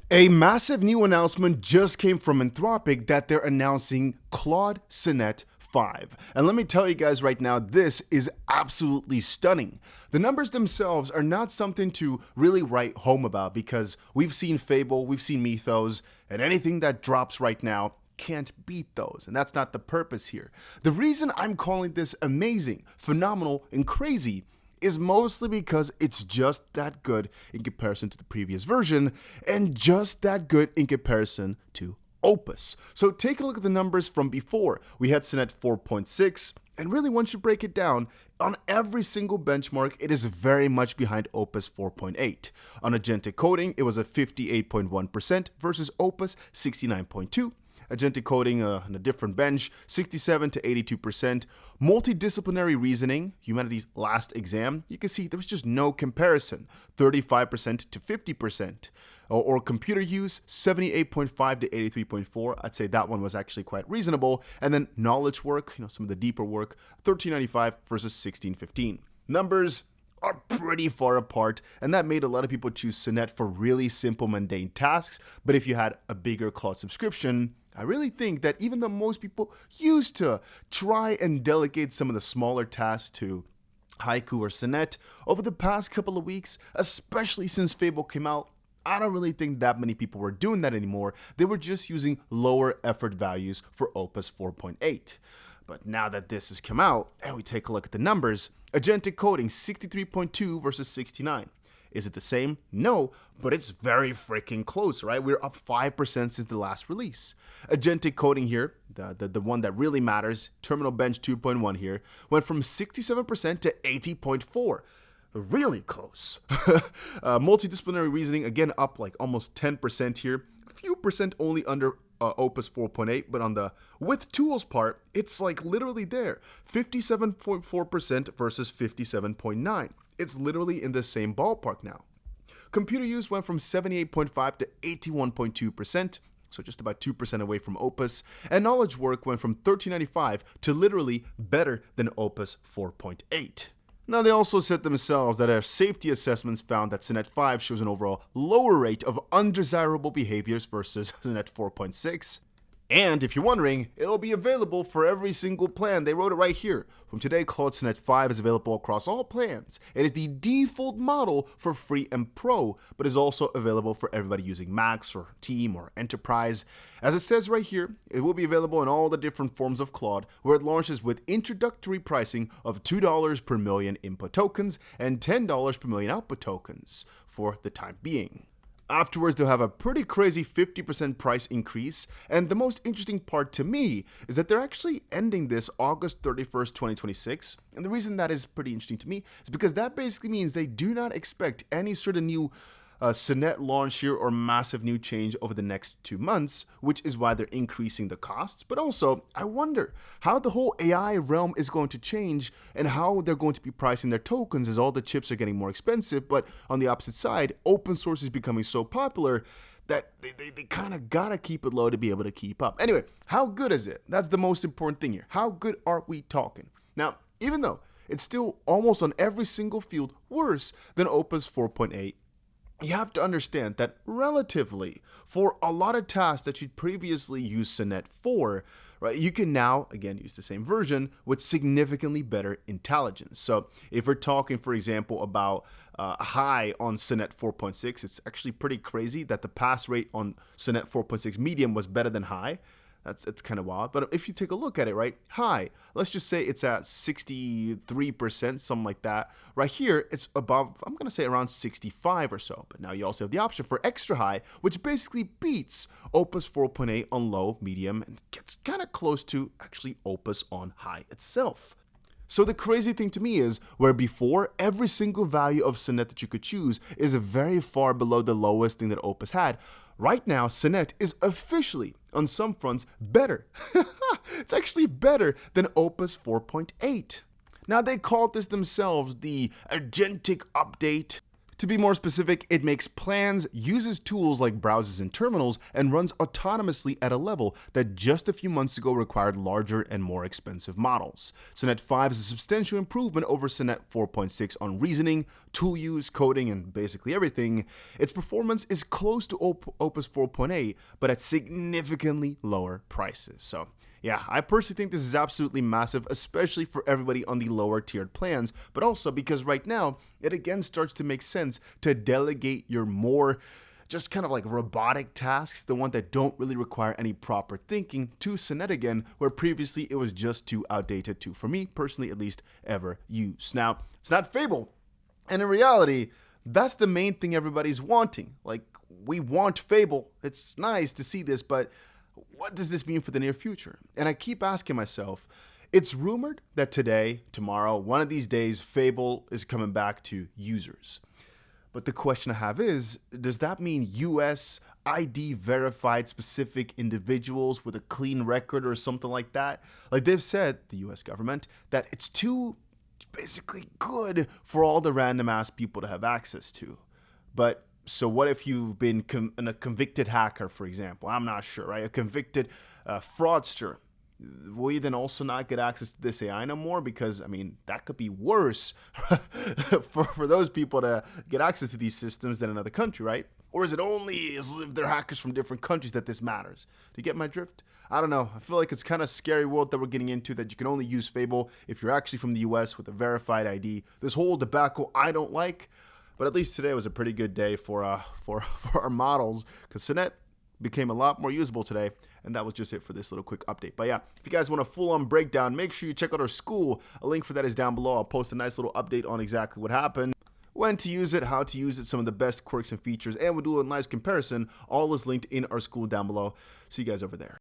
A massive new announcement just came from Anthropic that they're announcing Claude Sonnet 5. And let me tell you guys right now, this is absolutely stunning. The numbers themselves are not something to really write home about because we've seen Fable, we've seen Mythos, and anything that drops right now can't beat those, and that's not the purpose here. The reason I'm calling this amazing, phenomenal, and crazy is mostly because it's just that good in comparison to the previous version and just that good in comparison to Opus. So take a look at the numbers from before. We had Sonnet 4.6, and really once you break it down, on every single benchmark, it is very much behind Opus 4.8. On agentic coding, it was a 58.1% versus Opus 69.2%. Agentic coding on a different bench, 67 to 82%. Multidisciplinary reasoning, humanity's last exam, you can see there was just no comparison, 35% to 50%. Or computer use, 78.5 to 83.4. I'd say that one was actually quite reasonable. And then knowledge work, some of the deeper work, 1395 versus 1615. Numbers are pretty far apart, and that made a lot of people choose Sonnet for really simple, mundane tasks. But if you had a bigger Claude subscription, I really think that even though most people used to try and delegate some of the smaller tasks to Haiku or Sonnet, over the past couple of weeks, especially since Fable came out, I don't really think that many people were doing that anymore. They were just using lower effort values for Opus 4.8. But now that this has come out, and we take a look at the numbers, agentic coding 63.2 versus 69. Is it the same? No, but it's very freaking close, right? We're up 5% since the last release. Agentic coding here, the one that really matters, Terminal Bench 2.1 here, went from 67% to 80.4%. Really close. Multidisciplinary reasoning, again, up like almost 10% here. A few percent only under Opus 4.8, but on the with tools part, it's like literally there. 57.4% versus 57.9%. It's literally in the same ballpark now. Computer use went from 78.5 to 81.2%, so just about 2% away from Opus, and knowledge work went from 1395 to literally better than Opus 4.8. Now, they also said themselves that our safety assessments found that Sonnet 5 shows an overall lower rate of undesirable behaviors versus Sonnet 4.6. And if you're wondering, it'll be available for every single plan. They wrote it right here. From today, Claude Sonnet 5 is available across all plans. It is the default model for free and pro, but is also available for everybody using Max or Team or Enterprise. As it says right here, it will be available in all the different forms of Claude, where it launches with introductory pricing of $2 per million input tokens and $10 per million output tokens for the time being. Afterwards, they'll have a pretty crazy 50% price increase, and the most interesting part to me is that they're actually ending this August 31st, 2026, and the reason that is pretty interesting to me is because that basically means they do not expect any sort of new Sonnet launch here or massive new change over the next 2 months, which is why they're increasing the costs. But also, I wonder how the whole AI realm is going to change and how they're going to be pricing their tokens as all the chips are getting more expensive. But on the opposite side, open source is becoming so popular that they kind of gotta keep it low to be able to keep up. Anyway, how good is it? That's the most important thing here. How good are we talking? Now, even though it's still almost on every single field worse than Opus 4.8, you have to understand that relatively, for a lot of tasks that you'd previously use Sonnet for, right, you can now, again, use the same version with significantly better intelligence. So if we're talking, for example, about high on Sonnet 4.6, it's actually pretty crazy that the pass rate on Sonnet 4.6 medium was better than high. It's kind of wild. But if you take a look at it, right, high, let's just say it's at 63%, something like that. Right here, it's above, I'm going to say around 65 or so. But now you also have the option for extra high, which basically beats Opus 4.8 on low, medium, and gets kind of close to actually Opus on high itself. So the crazy thing to me is, where before, every single value of Sonnet that you could choose is very far below the lowest thing that Opus had, right now, Sonnet is officially, on some fronts, better. It's actually better than Opus 4.8. Now, they called this themselves the agentic update To be more specific, it makes plans, uses tools like browsers and terminals, and runs autonomously at a level that just a few months ago required larger and more expensive models. Sonnet 5 is a substantial improvement over Sonnet 4.6 on reasoning, tool use, coding, and basically everything. Its performance is close to Opus 4.8, but at significantly lower prices. So yeah, I personally think this is absolutely massive, especially for everybody on the lower tiered plans, but also because right now it again starts to make sense to delegate your more just kind of like robotic tasks, the one that don't really require any proper thinking, to Sonnet again, where previously it was just too outdated to, for me personally at least, ever use. Now, it's not Fable, and in reality, that's the main thing everybody's wanting. Like, we want Fable. It's nice to see this, but what does this mean for the near future? And I keep asking myself, it's rumored that today, tomorrow, one of these days, Fable is coming back to users. But the question I have is, does that mean US ID verified specific individuals with a clean record or something like that? Like they've said, the US government, that it's too basically good for all the random ass people to have access to. But so what if you've been a convicted hacker, for example? I'm not sure, right? A convicted fraudster. Will you then also not get access to this AI no more? Because, I mean, that could be worse for those people to get access to these systems than another country, right? Or is it only if they're hackers from different countries that this matters? Do you get my drift? I don't know. I feel like it's kind of scary world that we're getting into, that you can only use Fable if you're actually from the US with a verified ID. This whole debacle I don't like. But at least today was a pretty good day for our models, because Sonnet became a lot more usable today, and that was just it for this little quick update. But yeah, if you guys want a full-on breakdown, make sure you check out our school. A link for that is down below. I'll post a nice little update on exactly what happened, when to use it, how to use it, some of the best quirks and features, and we'll do a nice comparison. All is linked in our school down below. See you guys over there.